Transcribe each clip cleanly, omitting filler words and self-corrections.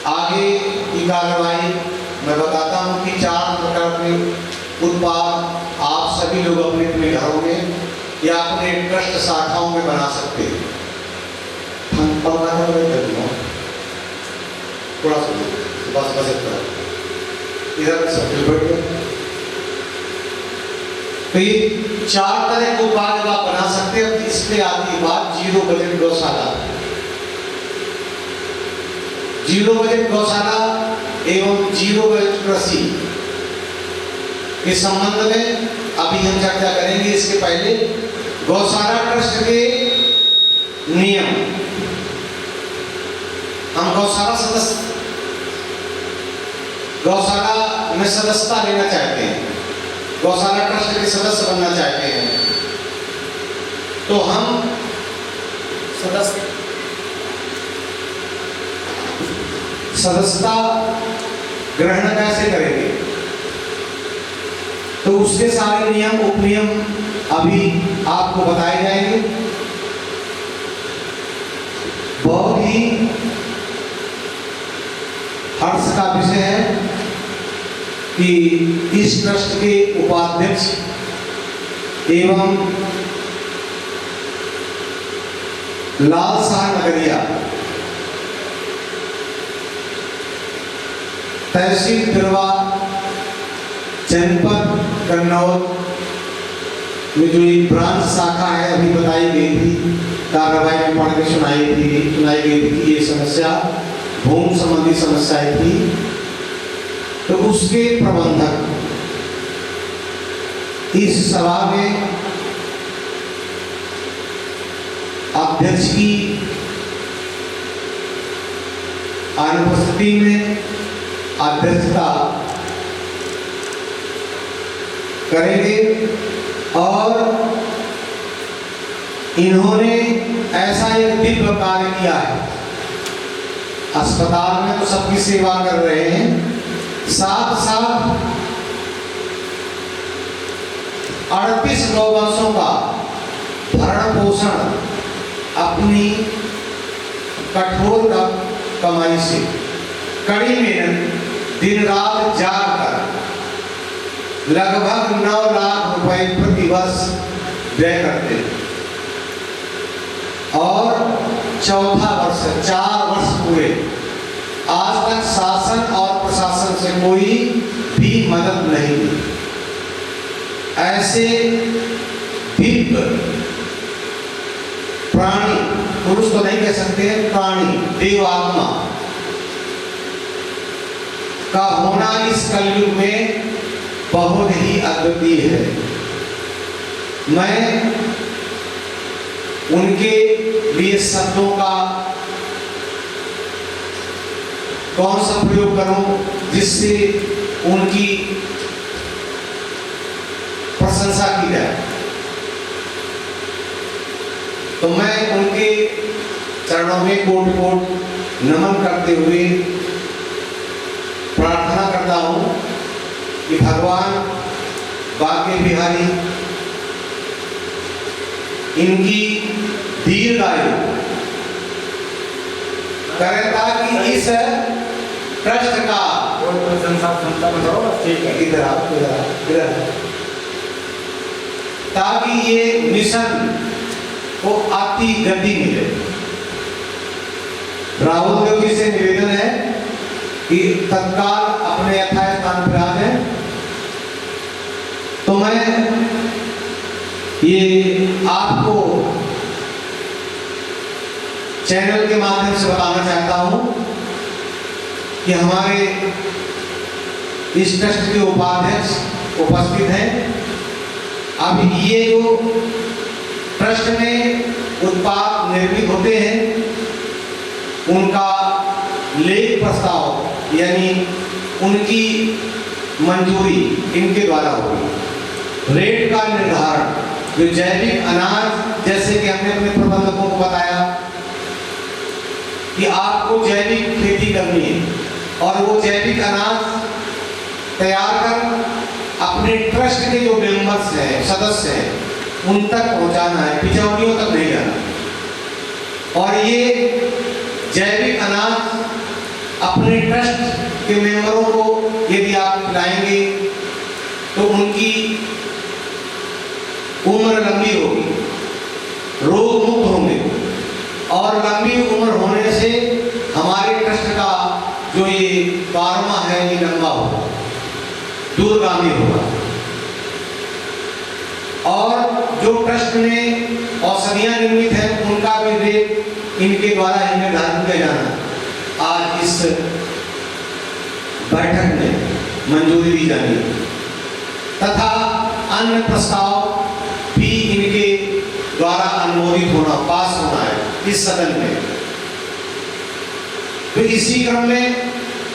आगे की कार्रवाई मैं बताता हूँ कि 4 प्रकार के उत्पाद आप सभी लोग अपने अपने घरों में या अपने ट्रस्ट शाखाओं में बना सकते हैं। थोड़ा सा बस इधर सब बैठ गए। तो ये 4 तरह के उत्पाद आप बना सकते हैं। इसलिए आती बात जीरो बजट गौशाला। जीरो बजट गौशाला एवं जीरो बजट कृषि के संबंध में अभी हम चर्चा करेंगे। इसके पहले गौशाला ट्रस्ट के नियम, हम गौशाला में सदस्यता लेना चाहते हैं, गौशाला ट्रस्ट के सदस्य बनना चाहते हैं, तो हम सदस्यता ग्रहण कैसे करेंगे? तो उसके सारे नियम उपनियम अभी आपको बताए जाएंगे। बहुत ही हर्ष का विषय है कि इस ट्रस्ट के उपाध्यक्ष एवं लाल शाह नगरिया तहसील बिरवा जनपद कन्नौज में जो एक ब्रांच शाखा है अभी बताई गई थी, कार्रवाई में पढ़ के सुनाई गई थी कि ये समस्या भूमि संबंधी समस्याएं थी। तो उसके प्रबंधक इस सभा में अध्यक्ष की अनुपस्थिति में अध्यक्षता करेंगे और इन्होंने ऐसा एक दिव्य कार्य किया है। अस्पताल में तो सबकी सेवा कर रहे हैं, साथ साथ 38 गौवंशों का भरण पोषण अपनी कठोर कमाई से, कड़ी मेहनत, दिन रात जाग कर लगभग 9 लाख रुपए प्रति वर्ष व्यय करते हैं और चौथा वर्ष 4 वर्ष पूरे आज तक शासन और प्रशासन से कोई भी मदद नहीं दी। ऐसे दिव्य प्राणी, पुरुष तो नहीं कह सकते हैं, प्राणी देव आत्मा का होना इस कलयुग में बहुत ही अद्वितीय है। मैं उनके लिए शब्दों का कौन सा प्रयोग करूं जिससे उनकी प्रशंसा की जाए, तो मैं उनके चरणों में कोटि कोटि नमन करते हुए प्रार्थना करता हूं कि भगवान बांके बिहारी इनकी दीर्घायु करें ताकि इस ट्रस्ट का ताकि ये मिशन को अति गति मिले। राहुल देव जी से निवेदन है कि तत्काल अपने यथास्थान पर आ जाए। तो मैं ये आपको चैनल के माध्यम से बताना चाहता हूं कि हमारे इस ट्रस्ट के उपाध्यक्ष उपस्थित हैं। अब ये जो ट्रस्ट में उत्पाद निर्मित होते हैं उनका लेख प्रस्ताव यानी उनकी मंजूरी इनके द्वारा होगी। रेट का निर्धारण, जो जैविक अनाज, जैसे कि हमने अपने प्रबंधकों को बताया कि आपको जैविक खेती करनी है और वो जैविक अनाज तैयार कर अपने ट्रस्ट के जो मेंबर्स हैं, सदस्य हैं, उन तक पहुंचाना है, बिचौलियों तक नहीं जाना। और ये जैविक अनाज अपने ट्रस्ट के मेंबरों को यदि आप खिलाएंगे तो उनकी उम्र लंबी होगी, रोग मुक्त होंगे, और लंबी उम्र होने से हमारे ट्रस्ट का जो ये कारवा है ये लंबा होगा, दूरगामी होगा। और जो ट्रस्ट में औषधियां निर्मित हैं उनका भी रेट इनके द्वारा ही निर्धारित किया जाना आज इस बैठक में मंजूरी दी जानी है, तथा अन्य प्रस्ताव भी इनके द्वारा अनुमोदित होना, पास होना है इस सदन में। तो इसी क्रम में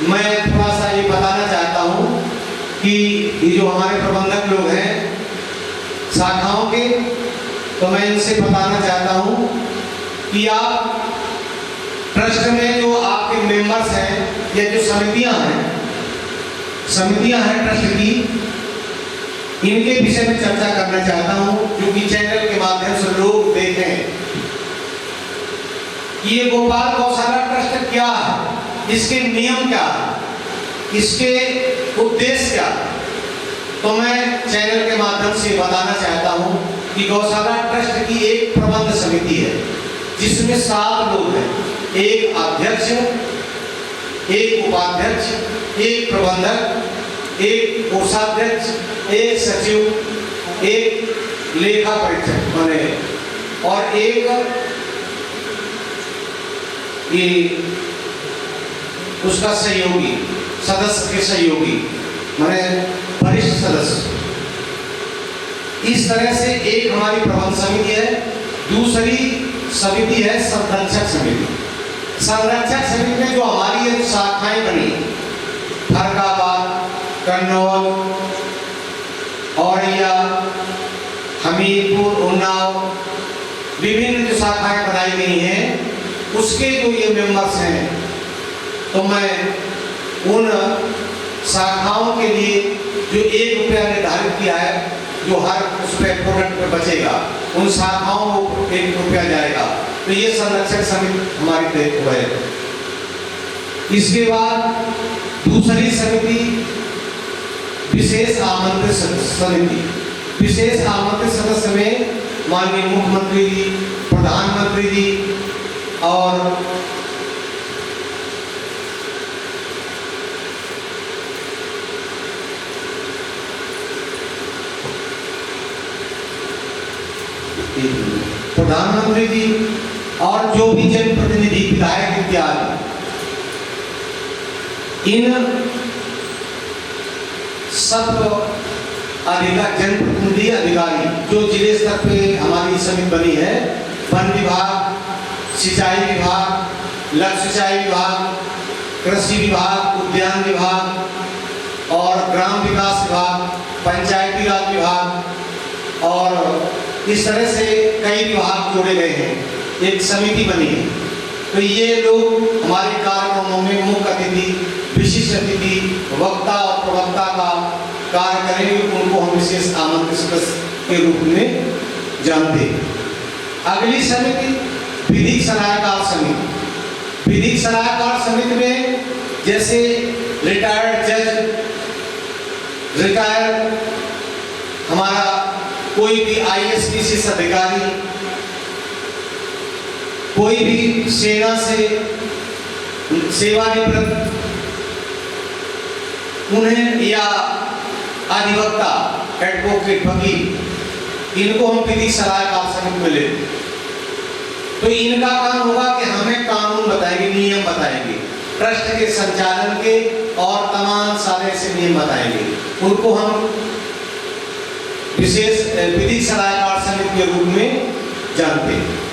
मैं थोड़ा सा ये बताना चाहता हूं कि ये जो हमारे प्रबंधक लोग हैं शाखाओं के, तो मैं इनसे बताना चाहता हूं कि आप ट्रस्ट में जो आपके मेंबर्स हैं या जो समितियां हैं ट्रस्ट की, इनके विषय में चर्चा करना चाहता हूं, क्योंकि चैनल के माध्यम से लोग देखें कि ये गोपाल गौशाला ट्रस्ट क्या है, इसके नियम क्या है, इसके उद्देश्य क्या है। तो मैं चैनल के माध्यम से बताना चाहता हूं कि गौशाला ट्रस्ट की एक प्रबंध समिति है जिसमें 7 लोग हैं, एक अध्यक्ष, एक उपाध्यक्ष, एक प्रबंधक, एक कोषाध्यक्ष, एक सचिव, एक लेखा परीक्षक माने, और एक ये उसका सहयोगी, सदस्य के सहयोगी माने वरिष्ठ सदस्य। इस तरह से एक हमारी प्रबंध समिति है। दूसरी समिति है संरक्षक समिति। संरक्षक समिति में जो हमारी ये शाखाएं बनी, फरकाबाद, कन्नौज, औरैया, हमीरपुर, उन्नाव, विभिन्न जो शाखाएं बनाई गई हैं, उसके जो ये मेंबर्स हैं, तो मैं उन शाखाओं के लिए जो 1 रुपया निर्धारित किया है, जो हर उस पर प्रोडक्ट पे बचेगा, उन शाखाओं को 1 रुपया जाएगा। तो ये संरक्षक समिति हमारी तय हुआ है। इसके बाद दूसरी समिति विशेष आमंत्रित समिति। विशेष आमंत्रित सदस्य में माननीय मुख्यमंत्री जी, प्रधानमंत्री जी और प्रधानमंत्री जी और जो भी जनप्रतिनिधि, विधायक इत्यादि, इन सब अधिकारी, जनप्रतिनिधि अधिकारी जो जिले स्तर पे हमारी समिति बनी है, वन विभाग, सिंचाई विभाग, लघु सिंचाई विभाग, कृषि विभाग, उद्यान विभाग और ग्राम विकास विभाग, पंचायती राज विभाग, और इस तरह से कई विभाग जोड़े गए हैं, एक समिति बनी है। तो ये लोग हमारे कार्यक्रमों में मुख्य अतिथि, विशिष्ट अतिथि, वक्ता और प्रवक्ता का कार्य करेंगे। उनको हम विशेष आमंत्रित सदस्य के रूप में जानते हैं। अगली समिति विधिक सलाहकार समिति। विधिक सलाहकार समिति में जैसे रिटायर्ड जज, रिटायर्ड हमारा कोई भी IAS PCS अधिकारी, कोई भी सेना से सेवानिवृत्त, उन्हें या अधिवक्ता, एडवोकेट, वकील, इनको हम विधिक सलाहकार समिति में लेते। तो इनका काम होगा कि हमें कानून बताएंगे, नियम बताएंगे, ट्रस्ट के संचालन के और तमाम सारे ऐसे नियम बताएंगे। उनको हम विशेष विधिक सलाहकार समिति के रूप में जानते हैं।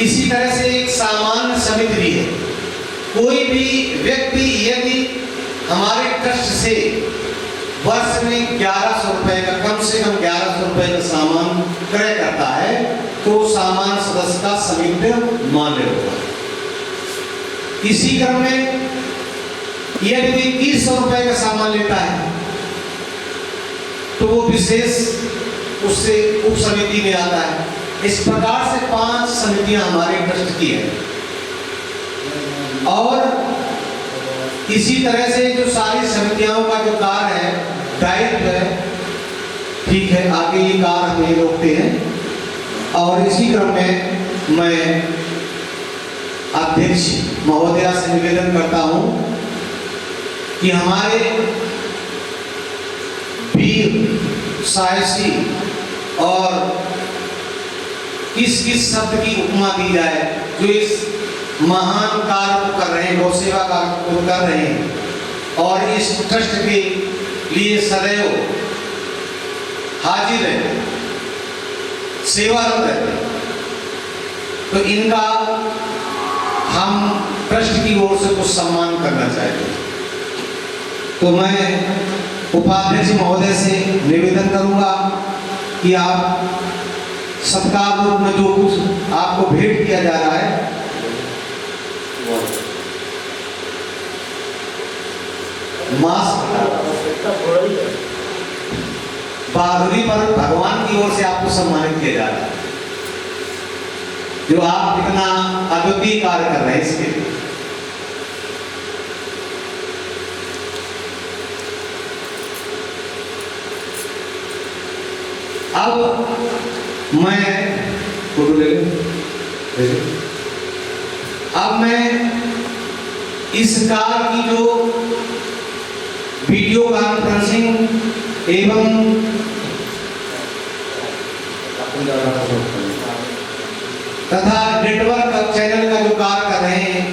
इसी तरह से एक सामान्य समिति भी है। कोई भी व्यक्ति यदि हमारे ट्रस्ट से वर्ष में 1100 रुपए का, कम से कम 1100 रुपए का सामान क्रय करता है, तो सामान्य सदस्य का समिति मान्य होगा। इसी क्रम में यदि 2100 रुपए का सामान लेता है तो वो विशेष उससे उप समिति में आता है। इस प्रकार से 5 समितियां हमारे ट्रस्ट की हैं। और इसी तरह से जो सारी समितियों का जो कार्य है, दायित्व है, ठीक है, आगे ये कार्य हम ये रोकते हैं। और इसी क्रम में मैं अध्यक्ष महोदया से निवेदन करता हूं कि हमारे वीर साहसी और किस किस शब्द की उपमा दी जाए जो इस महान कार्य को कर रहे हैं, गौ सेवा कार्य को कर रहे हैं और इस ट्रस्ट के लिए सदैव हाजिर है, सेवारत है। तो इनका हम ट्रस्ट की ओर से कुछ सम्मान करना चाहते हैं। तो मैं उपाध्यक्ष महोदय से निवेदन करूंगा कि आप सत्कार रूप में जो कुछ आपको भेंट किया जा रहा है, मास्क बहादुरी पर भगवान की ओर से आपको सम्मानित किया जा रहा है, जो आप इतना अद्वितीय कार्य कर रहे हैं इसके लिए। अब मैं इस कार्य की जो वीडियो कॉन्फ्रेंसिंग एवं तथा नेटवर्क चैनल का जो कार्य कर रहे हैं,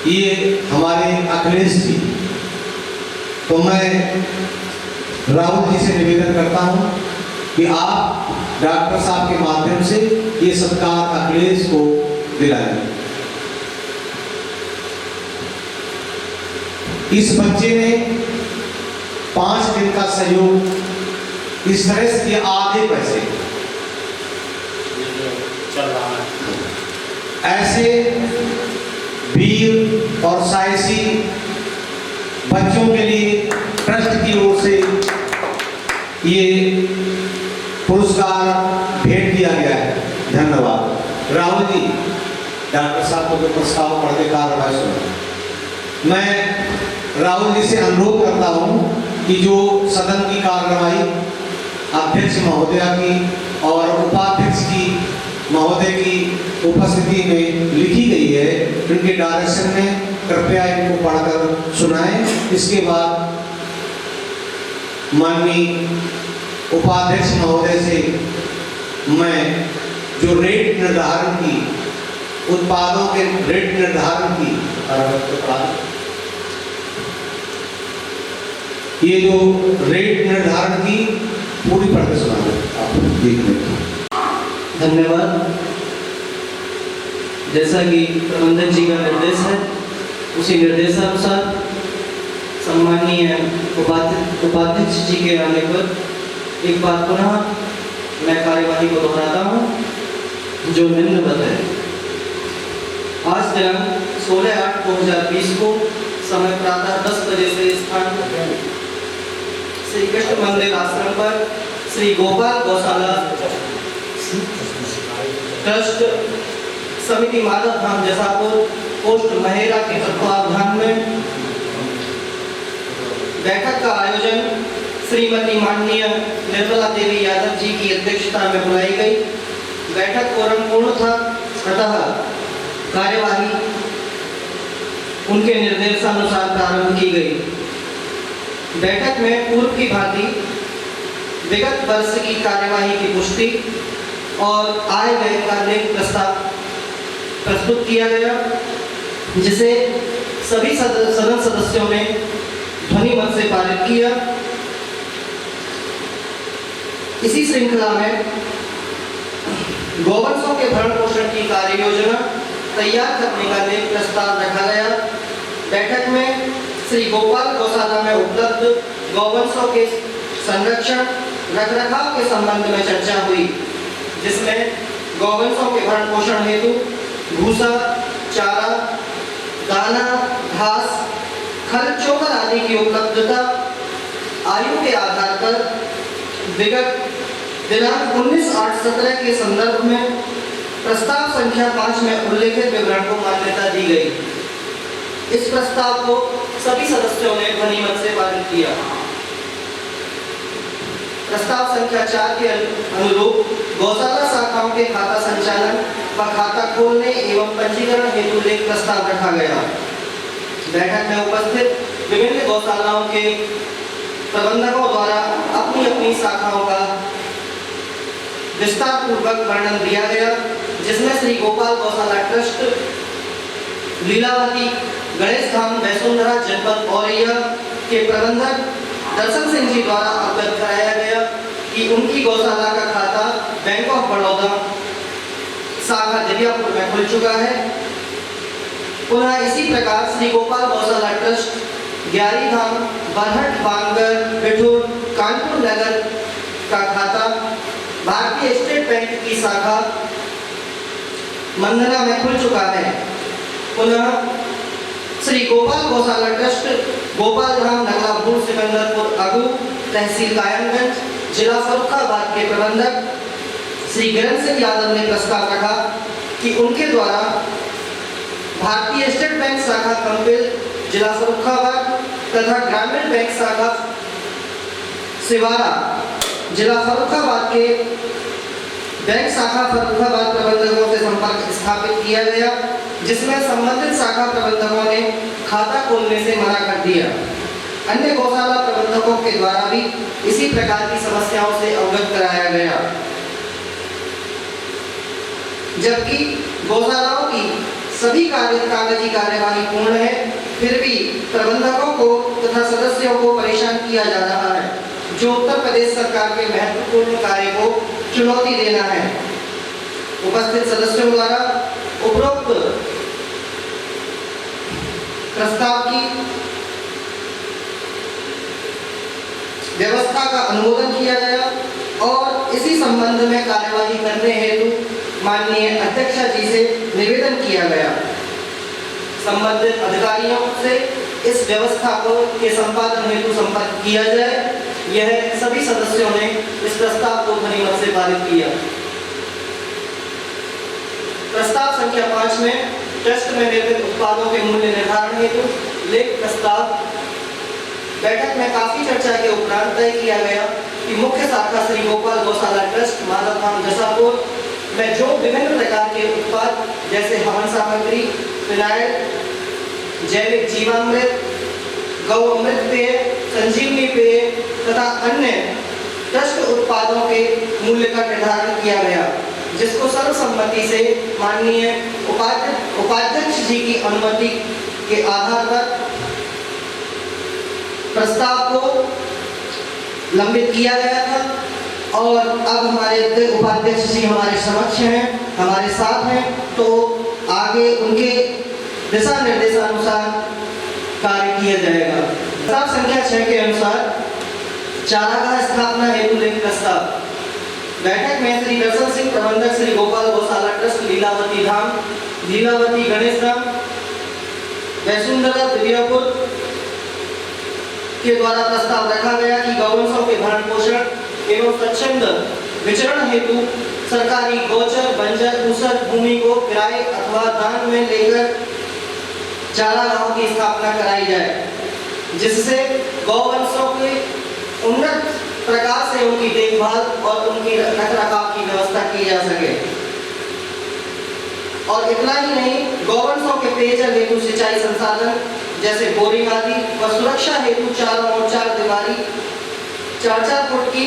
ये हमारे अखिलेश जी, तो मैं राहुल जी से निवेदन करता हूं कि आप डॉक्टर साहब के माध्यम से ये सत्कार अखिलेश को दिलाएं। इस बच्चे ने 5 दिन का सहयोग इस तरह से किया, आधे पैसे चल रहा है। ऐसे वीर और साहसी बच्चों के लिए ट्रस्ट की ओर से ये पुरस्कार भेंट किया गया है। धन्यवाद। राहुल जी, डॉक्टर साहब को जो प्रस्ताव पढ़ के कार्रवाई सुना। मैं राहुल जी से अनुरोध करता हूं कि जो सदन की कार्रवाई अध्यक्ष महोदया की और उपाध्यक्ष की महोदय की उपस्थिति में लिखी गई है, उनके डायरेक्शन में कृपया इनको पढ़कर सुनाएं। इसके बाद माननीय उपाध्यक्ष महोदय से मैं जो रेट निर्धारण की, उत्पादों के रेट निर्धारण की, ये जो रेट निर्धारण की पूरी पढ़ के सुना। धन्यवाद। जैसा कि प्रबंधक जी का निर्देश है, उसी निर्देशानुसार सम्माननीय उपाध्यक्ष जी के आने पर एक बार पुनः मैं कार्यवाही को दोहराता हूँ जो निम्नवत है। आज दिनांक 16/8/2020 को समय प्रातः 10 बजे से स्थान श्री कृष्ण मंदिर आश्रम पर श्री गोपाल गौशाला ट्रस्ट समिति माधव धाम जसापुर पोस्ट महेरा के तत्वावधान में बैठक का आयोजन श्रीमती माननीय निर्मला देवी यादव जी की अध्यक्षता में बुलाई गई। बैठक कोरम पूर्ण था, अतः कार्यवाही उनके निर्देशानुसार प्रारंभ की गई। बैठक में पूर्व की भांति विगत वर्ष की कार्यवाही की पुष्टि और आए गए कार्य प्रस्ताव प्रस्तुत किया गया, जिसे सभी सदन सदस्यों ने ध्वनि मत से पारित किया। इसी श्रृंखला में गौवंशों के भरण पोषण की कार्य योजना तैयार करने का एक प्रस्ताव रखा गया। बैठक में श्री गोपाल गौशाला में उपलब्ध गौवंशों के संरक्षण रखरखाव के संबंध में चर्चा हुई, जिसमें गौवंशों के भरण पोषण हेतु भूसा, चारा, दाना, घास, खल, चोकर आदि की उपलब्धता आयु के आधार पर विगत दिनांक 19/8/17 के संदर्भ में प्रस्ताव संख्या 5 में उल्लेखित विवरण को मान्यता दी गई। इस प्रस्ताव को सभी सदस्यों ने ध्वनि मत से पारित किया। प्रस्ताव संख्या 4 के अनुरूप गौशाला शाखाओं के खाता संचालन व खाता खोलने एवं पंजीकरण हेतु एक प्रस्ताव रखा गया। बैठक में उपस्थित विभिन्न गौशालाओं के प्रबंधकों द्वारा अपनी अपनी शाखाओं का विस्तार पूर्वक वर्णन दिया गया, जिसमें श्री गोपाल गौशाला ट्रस्ट लीलावती गणेश धाम वैसुंधरा जनपद औरैया के प्रबंधक दर्शन सिंह जी द्वारा अवगत कराया गया कि उनकी गौशाला का खाता बैंक ऑफ बड़ौदा शाखा दिव्यापुर में खुल चुका है। पुनः इसी प्रकार श्री गोपाल गौशाला ट्रस्ट ग्यारी धाम बरहट बांगर बिठूर कानपुर नगर का खाता भारतीय स्टेट बैंक की शाखा मंदना में खुल चुका है। पुनः श्री गोपाल गौशाला ट्रस्ट गोपाल धाम नगलापुर सिकंदरपुर अगू तहसील कायमगंज जिला फर्रुखाबाद के प्रबंधक श्री गिरन सिंह यादव ने प्रस्ताव रखा कि उनके द्वारा भारतीय स्टेट बैंक शाखा कंपिल जिला फर्रुखाबाद तथा ग्रामीण बैंक शाखा सिवारा जिला फर्रुखाबाद के बैंक शाखा फर्रुखाबाद प्रबंधकों से संपर्क स्थापित किया गया, जिसमें संबंधित शाखा प्रबंधकों ने खाता खोलने से मना कर दिया। अन्य गौशाला प्रबंधकों के द्वारा भी इसी प्रकार की समस्याओं से अवगत कराया गया। जबकि गौशालाओं की सभी कागजी कार्यवाही पूर्ण है, फिर भी प्रबंधकों को तथा सदस्यों को परेशान किया जा रहा है, जो उत्तर प्रदेश सरकार के महत्वपूर्ण कार्य को चुनौती देना है। उपस्थित सदस्यों द्वारा उपरोक्त प्रस्ताव की व्यवस्था का अनुमोदन किया गया और इसी संबंध में कार्यवाही करने हेतु माननीय अध्यक्षा जी से निवेदन किया गया। संबंधित अधिकारियों से इस व्यवस्था को के संपादन हेतु संपर्क किया जाए। यह सभी सदस्यों ने इस प्रस्ताव को ध्वनिमत से पारित किया। प्रस्ताव संख्या 5 में ट्रस्ट में निर्मित उत्पादों के मूल्य निर्धारण हेतु लेख प्रस्ताव। बैठक में काफी चर्चा के उपरांत तय किया गया कि मुख्य शाखा श्री गोपाल गौशाला ट्रस्ट माधव धाम जसापुर में जो विभिन्न प्रकार के उत्पाद जैसे हवन सामग्री, फिनाइल, जैविक जीवामृत, गौ अमृत पेय, संजीवनी पेय तथा अन्य ट्रस्ट उत्पादों के मूल्य का निर्धारण किया गया, जिसको सर्वसम्मति से माननीय उपाध्यक्ष जी की अनुमति के आधार पर प्रस्ताव को लंबित किया गया था और अब हमारे उपाध्यक्ष जी हमारे समक्ष हैं, हमारे साथ हैं, तो आगे उनके दिशा निर्देशानुसार कार्य किया जाएगा। प्रस्ताव संख्या 6 के अनुसार चारागाह स्थापना हेतु लिखित प्रस्ताव। बैठक में श्री दर्शन सिंह प्रबंधक श्री गोपाल गौशाला ट्रस्ट लीलावती धाम, लीलावती गणेश धाम, वैसुंधरा दिव्यापुर के द्वारा प्रस्ताव रखा गया कि गौवंशों के भरण पोषण एवं स्वच्छंद विचरण हेतु सरकारी गोचर बंजर ऊसर भूमि को किराए अथवा दान में लेकर चारागाहों की स्थापना कराई जाए, जिससे गौवंशों के उन्नत प्रकार से उनकी देखभाल और उनकी रखरखाव की व्यवस्था की जा सके। और इतना ही नहीं, गौवंशों के पेयजल हेतु सिंचाई संसाधन जैसे बोरिंग आदि व सुरक्षा हेतु चारों ओर 4 दीवारी 4-4 फुट की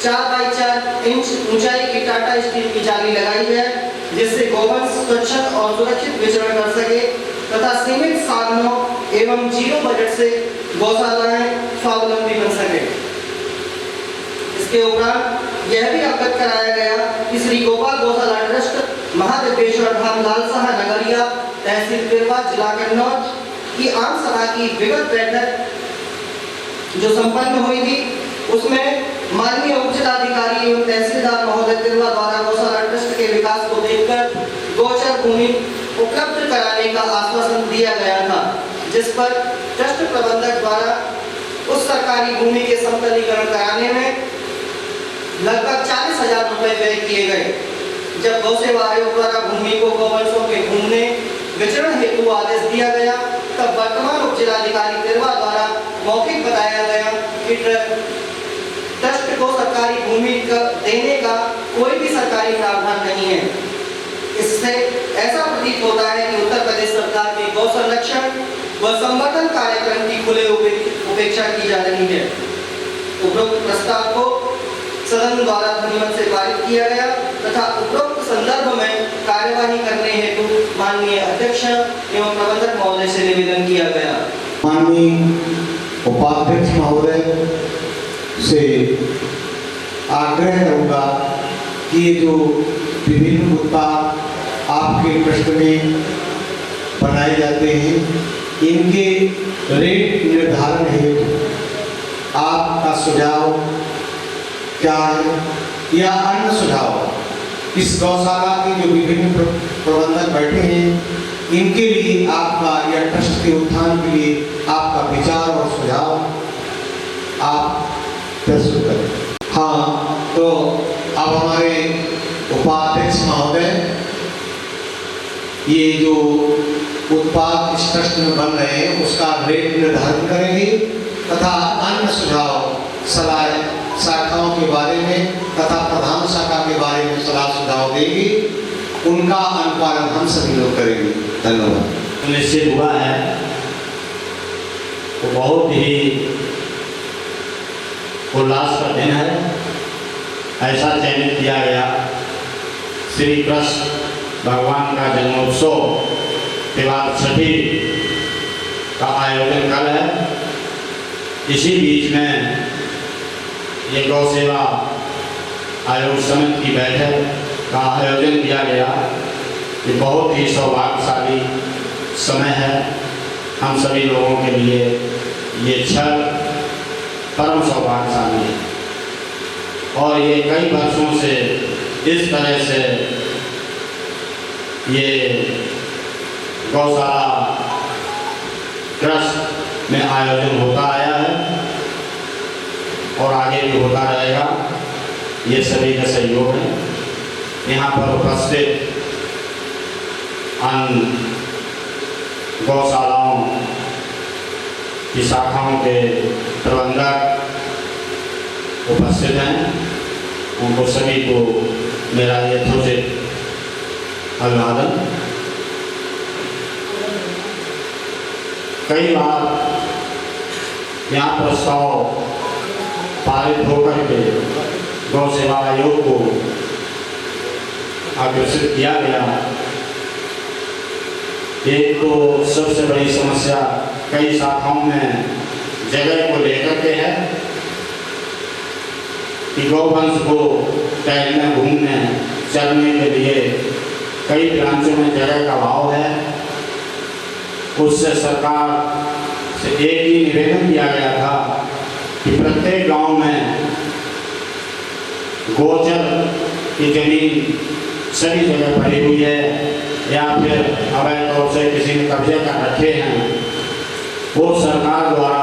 4x4 इंच ऊंचाई की टाटा स्टील की जाली लगाई जाए, जिससे गौवंश स्वच्छ और सुरक्षित विचरण कर सके तथा सीमित साधनों एवं जीरो बजट से गौशालाएं स्वावलंबी बन सके। इसके उपरांत यह भी अवगत कराया गया कि श्री गोपाल गौशाला ट्रस्ट महादेवेश्वर धाम लालसाहा नगरिया तहसील तिरवा जिला कन्नौज की आम सभा की विगत बैठक जो संपन्न हुई थी, उसमें माननीय उप जिलाधिकारी एवं तहसीलदार महोदय तिरवा द्वारा गौशाला ट्रस्ट के विकास को देखकर गोचर भूमि उपलब्ध कराने का आश्वासन दिया गया था, जिस पर ट्रस्ट प्रबंधक द्वारा उस सरकारी भूमि के समतलीकरण कराने में लगभग 40,000 रुपए व्यय किए गए। जब गौ सेवा आयोग द्वारा भूमि को गौवंशों के घूमने विचरण हेतु आदेश दिया गया, तब वर्तमान उप जिलाधिकारी तिरवा द्वारा मौखिक बताया गया कि ट्रस्ट को सरकारी भूमि देने का कोई भी सरकारी प्रावधान नहीं है। इससे ऐसा प्रतीत होता है कि उत्तर प्रदेश सरकार के गौ संरक्षण व संवर्धन कार्यक्रम की खुले उपेक्षा की जा रही है। उपरोक्त प्रस्ताव को सदन द्वारा ध्वनिमत से पारित किया गया तथा उपरोक्त संदर्भ में कार्यवाही करने हेतु माननीय अध्यक्ष एवं प्रबंधक महोदय से निवेदन किया गया। माननीय उपाध्यक्ष महोदय से आग्रह करूंगा कि ये जो विभिन्न उत्पाद आपके ट्रस्ट में बनाए जाते हैं, इनके रेट निर्धारण हेतु आपका सुझाव क्या है या अन्य सुझाव इस गौशाला के जो विभिन्न प्रबंधक बैठे हैं इनके लिए आपका या ट्रस्ट के उत्थान के लिए आपका विचार और सुझाव आप प्रस्तुत करें। हाँ, तो अब हमारे उपाध्यक्ष महोदय ये जो उत्पाद इस ट्रस्ट में बन रहे हैं उसका रेट निर्धारण करेंगे तथा अन्य सुझाव सलाह शाखाओं के बारे में तथा प्रधान शाखा के बारे में सलाह सुझाव देंगे, उनका अनुपालन हम सभी लोग करेंगे। धन्यवाद। निश्चित हुआ है वो बहुत ही उल्लास का दिन है। ऐसा चयनित किया गया श्री कृष्ण भगवान का जन्मोत्सव तिवार छठी का आयोजन कल है। इसी बीच में ये गौ सेवा आयोग समिति की बैठक का आयोजन किया गया। ये बहुत ही सौभाग्यशाली समय है हम सभी लोगों के लिए। ये क्षण परम सौभाग्यशाली है और ये कई वर्षों से इस तरह से ये गौशाला ट्रस्ट में आयोजन होता आया है और आगे भी होता रहेगा। ये सभी का सहयोग है। यहाँ पर उपस्थित अन्य गौशालाओं की शाखाओं के प्रबंधक उपस्थित हैं, उनको सभी को मेरा यथोचित अभिवादन। कई बार यहाँ प्रस्ताव पारित होकर के गौ सेवा आयोग को आकर्षित किया गया। एक तो सबसे बड़ी समस्या कई शाखाओं में जगह को लेकर के है कि गौवंश को टहलने घूमने चलने के लिए कई ब्रांचों में जगह का अभाव है। उससे सरकार से एक ही निवेदन किया गया था कि प्रत्येक गांव में गोचर की जमीन सभी जगह भरी हुई है या फिर अवैध तौर से किसी ने कब्जे कर रखे हैं, वो सरकार द्वारा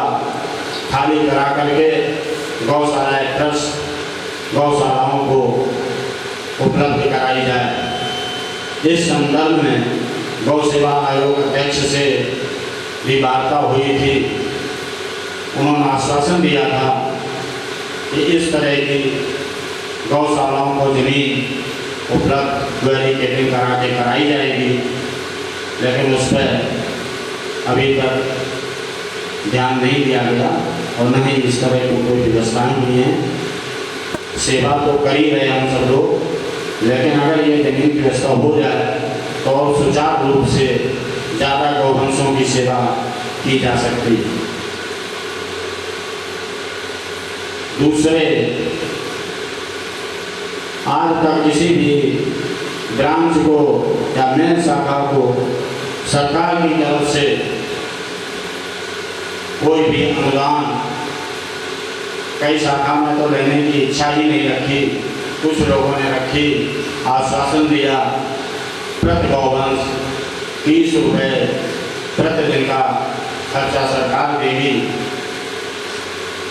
खाली करा करके गौशाला ट्रस्ट गौशालाओं को उपलब्ध कराई जाए। इस संदर्भ में गौ सेवा आयोग अध्यक्ष से भी वार्ता हुई थी। उन्होंने आश्वासन दिया था कि इस तरह की गौशालाओं को जमीन उपलब्ध बैरिकेडिंग करा के कराई जाएगी, लेकिन उस पर अभी तक ध्यान नहीं दिया गया और न ही इस तरह की कोई व्यवस्थाएं हुई हैं। सेवा तो कर ही रहे हम सब लोग, लेकिन अगर ये जमीन की व्यवस्था हो जाए तो और सुचारू रूप से ज़्यादा गौवंशों की सेवा की जा सकती है। दूसरे, आज तक किसी भी ब्रांच को या मेन शाखा को सरकार की तरफ से कोई भी अनुदान कई शाखा में तो लेने की इच्छा ही नहीं रखी। कुछ लोगों ने रखी, आश्वासन दिया प्रति गौवंश 30 रुपये प्रतिदिन का खर्चा सरकार देगी,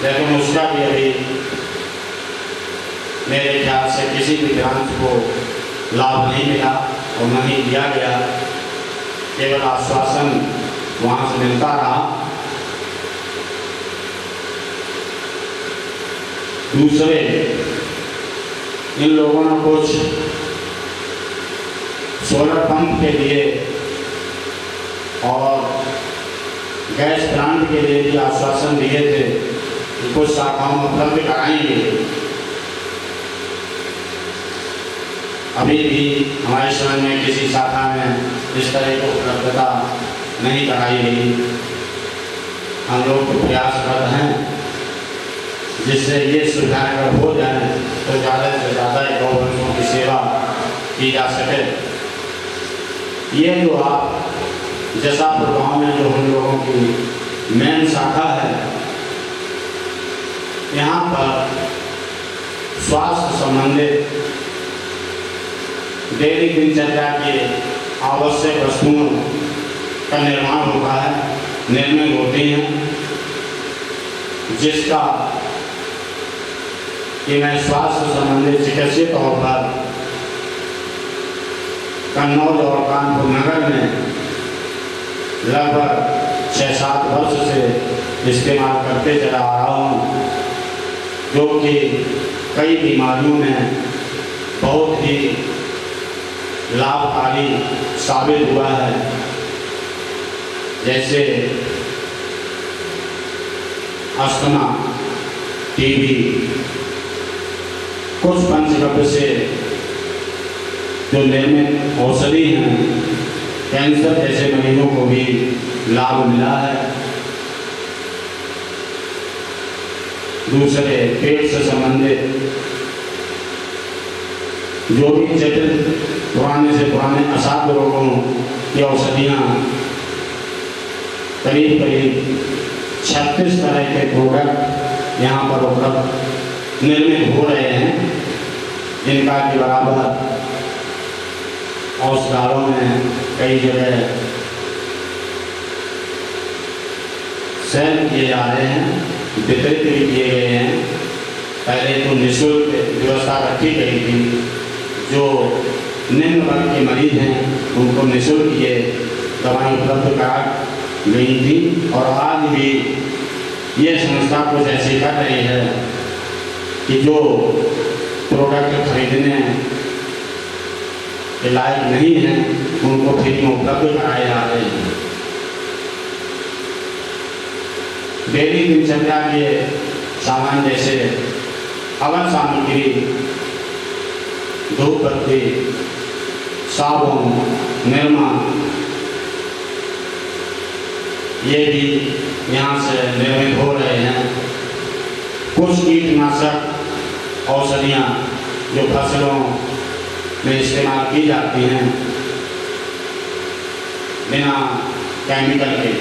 लेकिन उसका भी अभी मेरे ख्याल से किसी भी ब्रांच को लाभ नहीं मिला और न ही दिया गया। केवल आश्वासन वहाँ से मिलता रहा। दूसरे, इन लोगों ने कुछ सोलर पंप के लिए और गैस प्लांट के लिए भी आश्वासन दिए थे कि कुछ शाखाओं में उपलब्ध कराएंगे। अभी भी हमारे समझ में किसी शाखा में इस तरह की उपलब्धता नहीं कराई गई। हम लोग तो प्रयासरत हैं जिससे ये सुविधाएं अगर हो जाए तो ज़्यादा से ज़्यादा गौवंशों की सेवा की जा सके। ये जो आप जसापुर गांव में जो हम लोगों की मेन शाखा है, यहाँ पर स्वास्थ्य संबंधित डेली दिनचर्या के आवश्यक वस्तुओं का निर्माण होता है, निर्मित होती हैं, जिसका कि मैं स्वास्थ्य संबंधित चिकित्सीय तौर पर कन्नौज और कानपुर नगर में लगभग 6-7 वर्ष से इस्तेमाल करते चला आ रहा हूँ, जो कि कई बीमारियों में बहुत ही लाभकारी साबित हुआ है। जैसे अस्थमा, टीबी, कुछ पंचगव्य से जो निर्मित औषधि हैं, कैंसर जैसे मरीजों को भी लाभ मिला है। दूसरे, पेट से संबंधित जो भी जटिल पुराने से पुराने असाध्य रोगों की औषधियाँ करीब 36 तरह के प्रोडक्ट यहाँ पर उपलब्ध निर्मित हो रहे हैं, जिनका के बराबर औषधालयों में कई जगह सेल किए जा रहे हैं, वितरित भी किए गए हैं। पहले तो निःशुल्क व्यवस्था रखी गई थी, जो निम्न वर्ग के मरीज हैं उनको निःशुल्क ये दवाएं उपलब्ध करा गई थी। और आज भी ये संस्था कुछ ऐसी कर रही है कि जो प्रोडक्ट खरीदने के लायक नहीं हैं उनको फ्री में उपलब्ध कराए जा रहे हैं। डेली दिनचर्या के सामान जैसे हवन सामग्री, धूप बत्ती, साबुन, निरमा, ये भी यहाँ से निर्मित हो रहे हैं। कुछ कीटनाशक औषधियाँ जो फसलों में इस्तेमाल की जाती हैं बिना केमिकल के,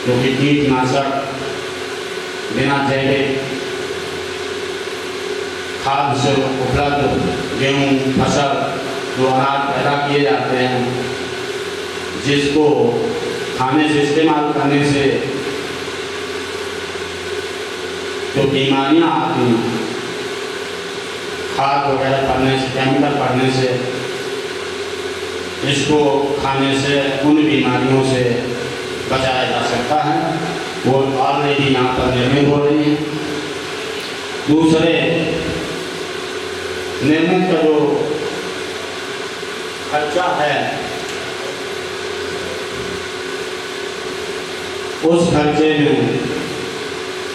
जो कि कीटनाशक बिना जैविक खाद से उपलब्ध गेहूँ फसल जो अनाज पैदा किए जाते हैं, जिसको खाने से इस्तेमाल करने से जो बीमारियां आती हैं, खाद वगैरह पड़ने से, केमिकल पड़ने से, इसको खाने से उन बीमारियों से बचाया जा सकता है। वो ऑलरेडी यहाँ पर निर्मित हो रही हैं। दूसरे, निर्मित का जो खर्चा है, उस खर्चे में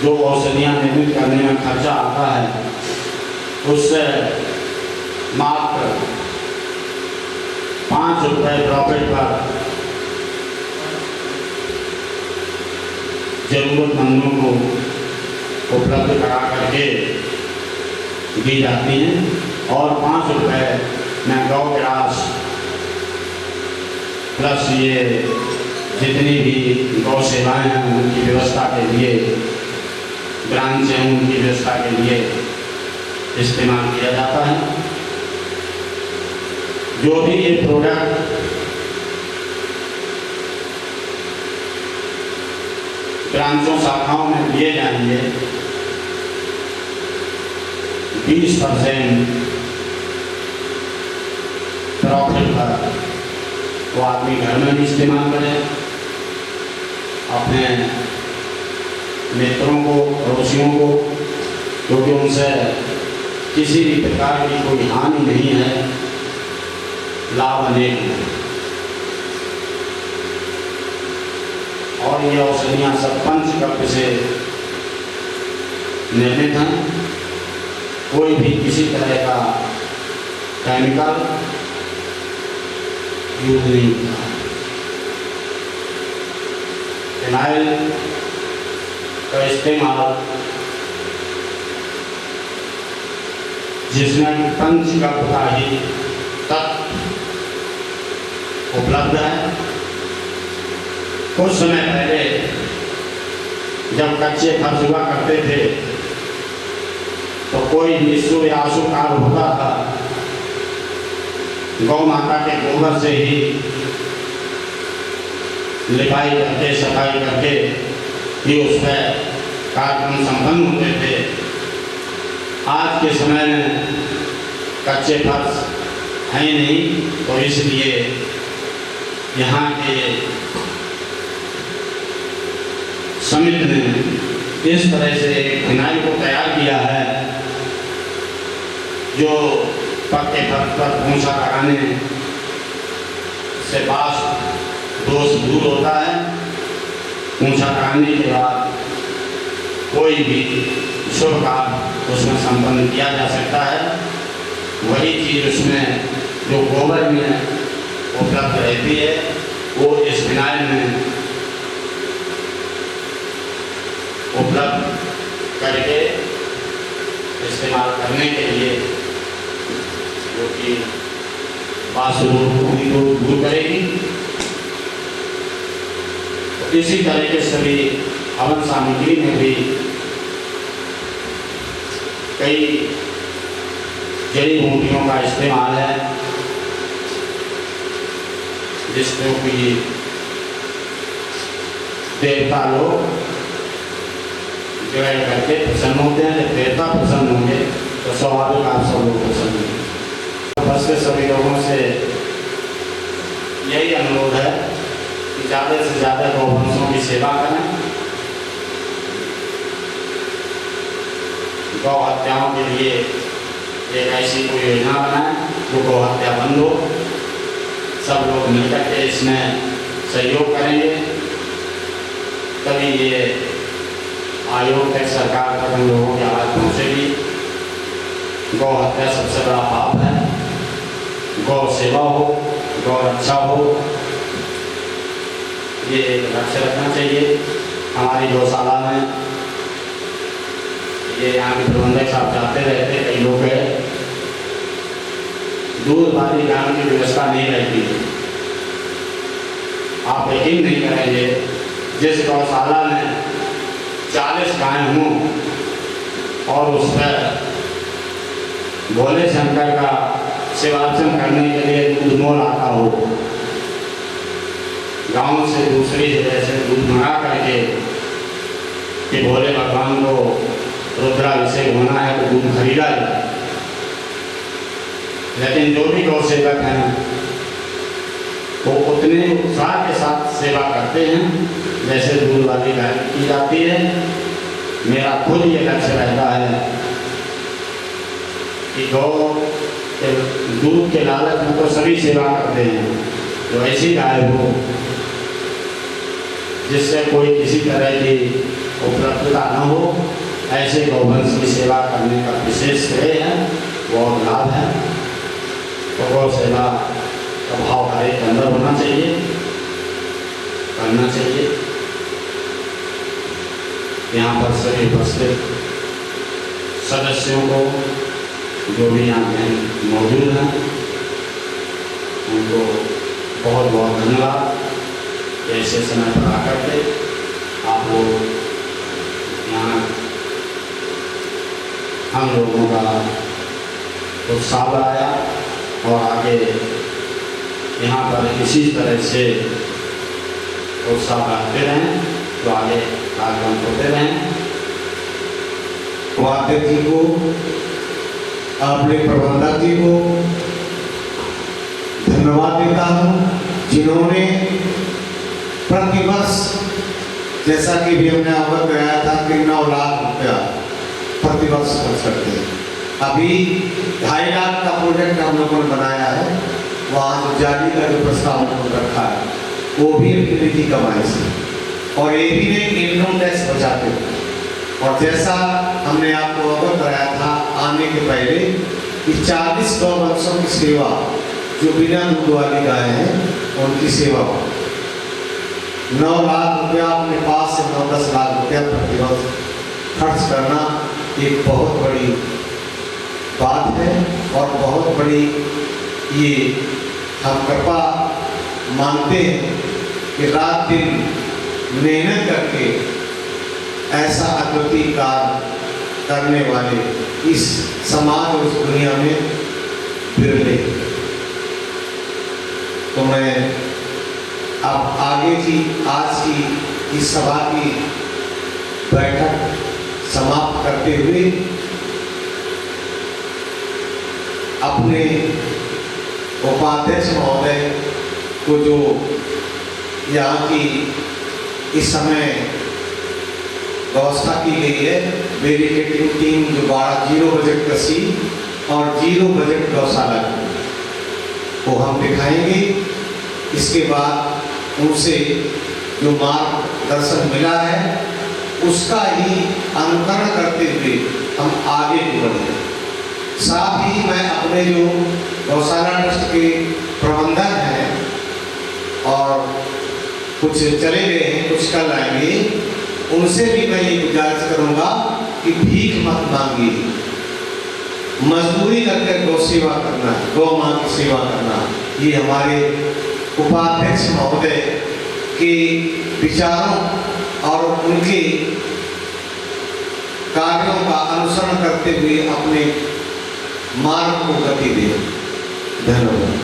जो औषधियाँ निर्मित करने में खर्चा आता है, उससे मात्र 5 रुपये प्रॉफिट पर जरूरतमंदों को उपलब्ध करा करके दी जाती हैं। और 5 रुपये में गौ ग्रास प्लस ये जितनी भी गौ सेवाएं हैं उनकी व्यवस्था के लिए, ब्रांच हैं उनकी व्यवस्था के लिए इस्तेमाल किया जाता है। जो भी ये प्रोडक्ट ब्रांचों शाखाओं में लिए जाएंगे, 20% प्रॉफिट पर वो आदमी घर में भी इस्तेमाल करे, अपने मित्रों को, पड़ोसियों को, क्योंकि उनसे किसी भी प्रकार की कोई हानि नहीं है, लाभ अनेक है। और ये औषधियाँ सब पंचगव्य से निर्मित हैं, कोई भी किसी तरह का केमिकल यूज नहीं होता। फिनाइल का इस्तेमाल जिसमें पंचगव्य का ही तत्व उपलब्ध है। कुछ समय पहले जब कच्चे फर्श हुआ करते थे तो कोई भी शुभ या अशुभ कार्य होता था, गौ माता के गोबर से ही लिपाई करके, सफाई करके ही उस पर कार्यक्रम संपन्न होते थे। आज के समय में कच्चे फर्श हैं ही नहीं, तो इसलिए यहाँ के समिति ने इस तरह से एक फिनाइल को तैयार किया है जो पक्के फर्श पर पोंछा लगाने से वाष्प दोष दूर होता है। पोंछा लगाने के बाद कोई भी शुभ कार्य उसमें संपन्न किया जा सकता है। वही चीज़ उसमें जो गोबर में उपलब्ध रहती है वो इस फिनाइल में उपलब्ध करके इस्तेमाल करने के लिए, जो कि वास्तु को दूर करेगी। तो इसी तरह के सभी हवन सामग्री में भी कई जड़ी बूटियों का इस्तेमाल है, जिसको कि देवता लोग ग्रहण करके प्रसन्न होते हैं। जब देवता प्रसन्न होंगे तो स्वाभाविक आप सब लोग प्रसन्न होंगे। बस के सभी लोगों से यही अनुरोध है कि ज़्यादा से ज़्यादा गौवंशों की सेवा करें, गौ हत्याओं के लिए एक ऐसी कोई योजना बनाएं जो गौ हत्या बंद हो। सब लोग मिलकर के इसमें सहयोग करेंगे तभी ये आयोग तक, सरकार तक हम लोगों की आवाज़ पहुँचेगी। गौ हत्या सबसे बड़ा पाप है। गौ सेवा हो, गौ रक्षा हो, ये लक्ष्य रखना चाहिए। हमारी गौशाला में ये यहाँ के प्रबंधक साहब जाते रहते, कई लोग गए, दूध वाली गाय की व्यवस्था नहीं रहती। आप यकीन नहीं करेंगे, जिस गौशाला में 40 गाय हों और उस पर भोले शंकर का सेवार्चन करने के लिए दूध मोल आता हो, गांव से दूसरी जगह से दूध मंगा करके कि भोले भगवान को रुद्राभिषेक होना है तो दूध खरीदा जाए। लेकिन जो भी गौ सेवक हैं वो उतने उत्साह के साथ सेवा करते हैं जैसे दूध वाली गाय की जाती है। मेरा खुद ये लक्ष्य रहता है कि गौ के दूध के लालच में तो सभी सेवा करते हैं, तो ऐसी गाय हो जिससे कोई किसी तरह की उपलब्धता न हो, ऐसे गौवंश की सेवा करने का विशेष श्रेय है, बहुत लाभ है। तो गौ सेवा का भाव हर एक अंदर होना चाहिए, करना चाहिए। यहाँ पर सभी उपस्थित सदस्यों को, जो भी यहाँ पे मौजूद हैं, उनको बहुत बहुत धन्यवाद। ऐसे समय पर आकर के आप लोग यहाँ हम लोगों का उत्साह बढ़ाया और आगे यहाँ पर इसी तरह से उत्साह बढ़ाते रहें, तो आगे कार्यक्रम होते रहें। वाद्य जी को, अपने प्रबंधक जी को धन्यवाद देता हूँ। जिन्होंने प्रतिवर्ष, जैसा कि भी हमने अवगत कराया था कि 9 लाख रुपया प्रतिवर्ष खर्च करते हैं। अभी 2.5 लाख का प्रोजेक्ट हम लोगों ने बनाया है। वहाँ जो जाली का जो प्रस्ताव हमने रखा है वो भी अपनी निधि कमाई से, और ये भी नहीं इनकम टैक्स बचाते हुए। और जैसा हमने आपको अवगत कराया था आने के पहले कि 40 गौवंशों की सेवा, जो बिना दूध वाली गाय हैं उनकी सेवा हो। 9 लाख रुपया अपने पास से 9-10 लाख रुपया प्रतिवर्ष खर्च करना एक बहुत बड़ी बात है, और बहुत बड़ी ये हम कृपा मानते हैं कि रात दिन मेहनत करके ऐसा अद्वितीय कार्य करने वाले इस समाज और इस दुनिया में बिरले। तो मैं अब आगे की आज की इस सभा की बैठक समाप्त करते हुए अपने उपाध्यक्ष महोदय को, जो यहाँ की इस समय व्यवस्था की गई है, बैरिकेडिंग टीम जो 0 बजट कृषि और 0 बजट गौशाला को हम दिखाएंगे। इसके बाद उनसे जो मार्गदर्शन मिला है उसका ही अनुकरण करते हुए हम आगे बढ़ेंगे। साथ ही मैं अपने जो गौशाला ट्रस्ट के प्रबंधक हैं और कुछ चले गए हैं, कुछ कल आएंगे, उनसे भी मैं ये गुजारिश करूंगा कि भीख मत मांगिए, मजदूरी करके गौ सेवा करना, गौ मां की सेवा करना। ये हमारे उपाध्यक्ष महोदय के विचारों और उनके कार्यों का अनुसरण करते हुए अपने मार्ग को गति दें। धन्यवाद।